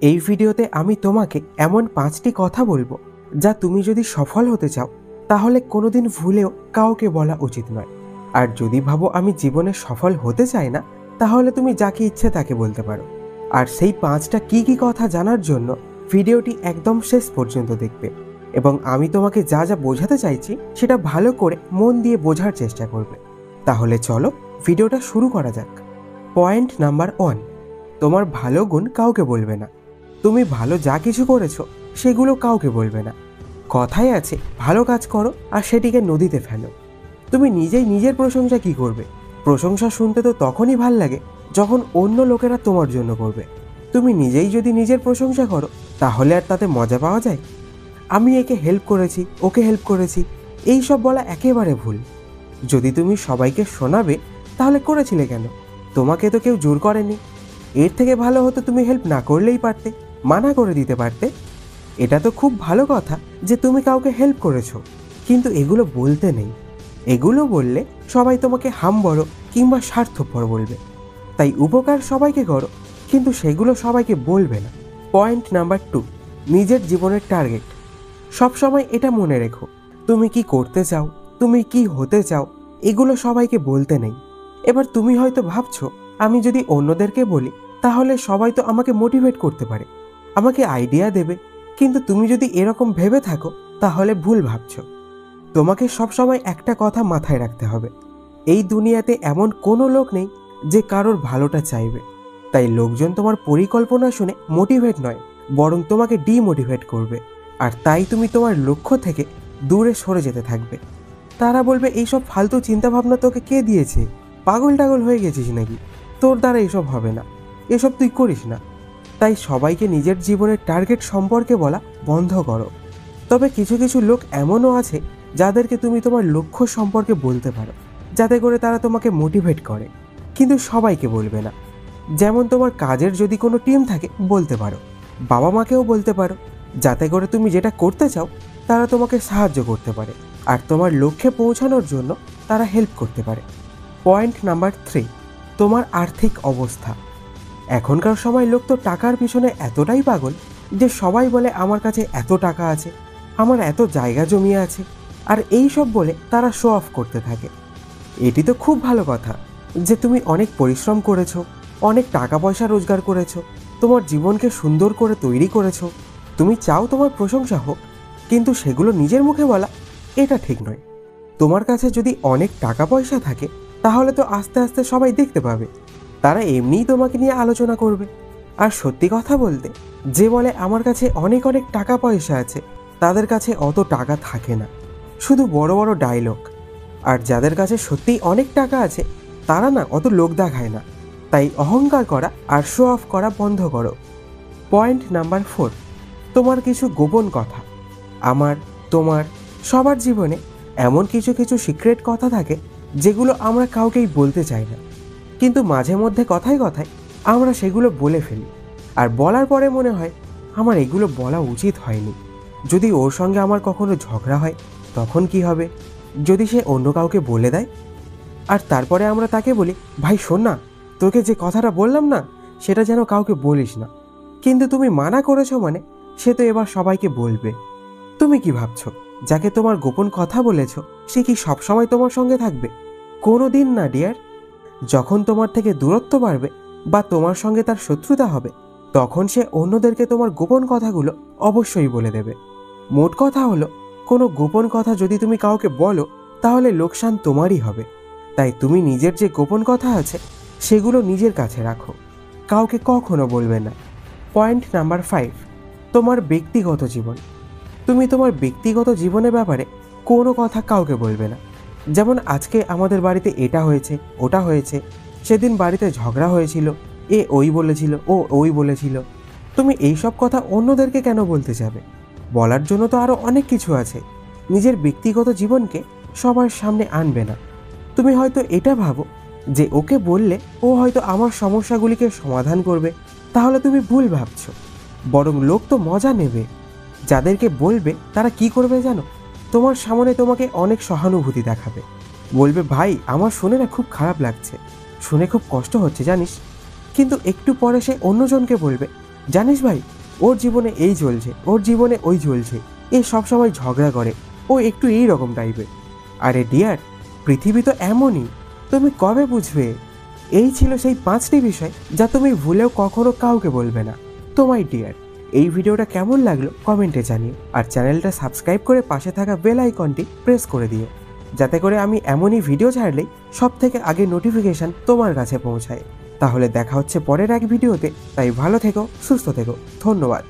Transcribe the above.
এই ভিডিওতে আমি তোমাকে এমন 5টি কথা বলবো যা তুমি যদি সফল হতে চাও তাহলে কোনোদিন ভুলেও কাউকে বলা উচিত নয়। আর যদি ভাবো আমি জীবনে সফল হতে চাই না, তাহলে তুমি যাকে ইচ্ছে তাকে বলতে পারো। আর সেই 5টা কি কথা জানার জন্য ভিডিওটি একদম শেষ পর্যন্ত দেখবে এবং আমি তোমাকে যা যা বোঝাতে চাইছি সেটা ভালো করে মন দিয়ে বোঝার চেষ্টা করবে। তাহলে চলো ভিডিওটা শুরু করা যাক। পয়েন্ট নাম্বার 1, তোমার ভালো গুণ কাউকে বলবে না। তুমি ভালো যা কিছু করেছো সেগুলো কাউকে বলবে না। কথায় আছে ভালো কাজ করো আর সেটিকে নদীতে ফেলো। তুমি নিজেই নিজের প্রশংসা কি করবে? প্রশংসা শুনতে তো তখনই ভাল লাগে যখন অন্য লোকেরা তোমার জন্য করবে। তুমি নিজেই যদি নিজের প্রশংসা করো তাহলে আর তাতে মজা পাওয়া যায়? আমি একে হেল্প করেছি, ওকে হেল্প করেছি, এই সব বলা একেবারে ভুল। যদি তুমি সবাইকে শোনাবে তাহলে করেছিলে কেন? তোমাকে তো কেউ জোর করেনি। এর থেকে ভালো হতো তুমি হেল্প না করলেই পারতে, মানা করে দিতে পারতে। এটা তো খুব ভালো কথা যে তুমি কাউকে হেল্প করেছো, কিন্তু এগুলো বলতে নেই। এগুলো বললে সবাই তোমাকে হামবড় কিংবা স্বার্থপর বলবে। তাই উপকার সবাইকে করো, কিন্তু সেগুলো সবাইকে বলবে না। পয়েন্ট নাম্বার 2, নিজের জীবনের টার্গেট। সবসময় এটা মনে রেখো, তুমি কি করতে চাও, তুমি কি হতে চাও, এগুলো সবাইকে বলতে নেই। এবার তুমি হয়তো ভাবছো আমি যদি অন্যদেরকে বলি তাহলে সবাই তো আমাকে মোটিভেট করতে পারে, আমাকে আইডিয়া দেবে। কিন্তু তুমি যদি এরকম ভেবে থাকো তাহলে ভুল ভাবছো। তোমাকে সবসময় একটা কথা মাথায় রাখতে হবে, এই দুনিয়াতে এমন কোনো লোক নেই যে কারোর ভালোটা চাইবে। তাই লোকজন তোমার পরিকল্পনা শুনে মোটিভেট নয়, বরং তোমাকে ডিমোটিভেট করবে। আর তাই তুমি তোমার লক্ষ্য থেকে দূরে সরে যেতে থাকবে। তারা বলবে এইসব ফালতু চিন্তাভাবনা তোকে কে দিয়েছে? পাগল টাগল হয়ে গেছিস নাকি? তোর দ্বারা এসব হবে না, এসব তুই করিস না। তাই সবাইকে নিজের জীবনের টার্গেট সম্পর্কে বলা বন্ধ করো। তবে কিছু কিছু লোক এমনও আছে যাদেরকে তুমি তোমার লক্ষ্য সম্পর্কে বলতে পারো, যাতে করে তারা তোমাকে মোটিভেট করে, কিন্তু সবাইকে বলবে না। যেমন তোমার কাজের যদি কোনো টিম থাকে বলতে পারো, বাবা মাকেও বলতে পারো, যাতে করে তুমি যেটা করতে চাও তারা তোমাকে সাহায্য করতে পারে আর তোমার লক্ষ্যে পৌঁছানোর জন্য তারা হেল্প করতে পারে। পয়েন্ট নাম্বার 3, তোমার আর্থিক অবস্থা। এখনকার সময় লোক তো টাকার পিছনে এতটাই পাগল যে সবাই বলে আমার কাছে এত টাকা আছে, আমার এত জায়গা জমি আছে, আর এই সব বলে তারা শো অফ করতে থাকে। এটি তো খুব ভালো কথা যে তুমি অনেক পরিশ্রম করেছো, অনেক টাকা পয়সা রোজগার করেছো, তোমার জীবনকে সুন্দর করে তৈরি করেছো। তুমি চাও তোমার প্রশংসা হোক, কিন্তু সেগুলো নিজের মুখে বলা এটা ঠিক নয়। তোমার কাছে যদি অনেক টাকা পয়সা থাকে তাহলে তো আস্তে আস্তে সবাই দেখতে পাবে, তারা এমনিই তোমাকে নিয়ে আলোচনা করবে। আর সত্যি কথা বলতে, যে বলে আমার কাছে অনেক অনেক টাকা পয়সা আছে তাদের কাছে অত টাকা থাকে না, শুধু বড় বড় ডায়লগ। আর যাদের কাছে সত্যিই অনেক টাকা আছে তারা না অত লোক দেখায় না। তাই অহংকার করা আর শো অফ করা বন্ধ করো। পয়েন্ট নাম্বার 4, তোমার কিছু গোপন কথা। আমার, তোমার, সবার জীবনে এমন কিছু কিছু সিক্রেট কথা থাকে যেগুলো আমরা কাউকেই বলতে চাই না, কিন্তু মাঝে মধ্যে কথায় কথায় আমরা সেগুলো বলে ফেলি। আর বলার পরে মনে হয় আমার এগুলো বলা উচিত হয়নি। যদি ওর সঙ্গে আমার কখনো ঝগড়া হয় তখন কি হবে? যদি সে অন্য কাউকে বলে দেয় আর তারপরে আমরা তাকে বলি, ভাই শোন না, তোকে যে কথাটা বললাম না সেটা যেন কাউকে বলিস না। কিন্তু তুমি মানা করেছো মানে সে তো এবার সবাইকে বলবে। তুমি কি ভাবছো যাকে তোমার গোপন কথা বলেছো সে কি সবসময় তোমার সঙ্গে থাকবে? কোনো দিন না ডিয়ার। যখন তোমার থেকে দূরত্ব বাড়বে বা তোমার সঙ্গে তার শত্রুতা হবে তখন সে অন্যদেরকে তোমার গোপন কথাগুলো অবশ্যই বলে দেবে। মোট কথা হলো, কোনো গোপন কথা যদি তুমি কাউকে বলো তাহলে লোকসান তোমারই হবে। তাই তুমি নিজের যে গোপন কথা আছে সেগুলো নিজের কাছে রাখো, কাউকে কখনো বলবে না। পয়েন্ট নাম্বার 5, তোমার ব্যক্তিগত জীবন। তুমি তোমার ব্যক্তিগত জীবনের ব্যাপারে কোনো কথা কাউকে বলবে না। যেমন আজকে আমাদের বাড়িতে এটা হয়েছে, ওটা হয়েছে, সেদিন বাড়িতে ঝগড়া হয়েছিল, এ ওই বলেছিল, ও ওই বলেছিল। তুমি এইসব কথা অন্যদেরকে কেন বলতে যাবে? বলার জন্য তো আরও অনেক কিছু আছে। নিজের ব্যক্তিগত জীবনকে সবার সামনে আনবে না। তুমি হয়তো এটা ভাবো যে ওকে বললে ও হয়তো আমার সমস্যাগুলিকে সমাধান করবে, তাহলে তুমি ভুল ভাবছো। বরং লোক তো মজা নেবে। যাদেরকে বলবে তারা কি করবে জানো? তোমার সামনে তোমাকে অনেক সহানুভূতি দেখাবে, বলবে ভাই আমার শুনে না খুব খারাপ লাগছে, শুনে খুব কষ্ট হচ্ছে জানিস। কিন্তু একটু পরে সে অন্যজনকে বলবে, জানিস ভাই, ওর জীবনে এই চলছে, ওর জীবনে ওই চলছে, এ সবসময় ঝগড়া করে, ও একটু এই রকম টাইপের। আরে ডিয়ার, পৃথিবী তো এমনই, তুমি কবে বুঝবে? এই ছিল সেই 5টি বিষয় যা তুমি ভুলেও কখনো কাউকে বলবে না। তো মাই ডিয়ার, এই ভিডিওটা কেমন লাগলো কমেন্টে জানিও, আর চ্যানেলটা সাবস্ক্রাইব করে পাশে থাকা বেল আইকনটি প্রেস করে দিও, যাতে করে আমি এমনই ভিডিও ছাড়লেই সব থেকে আগে নোটিফিকেশান তোমার কাছে পৌঁছায়। তাহলে দেখা হচ্ছে পরের এক ভিডিওতে, তাই ভালো থেকো, সুস্থ থেকো, ধন্যবাদ।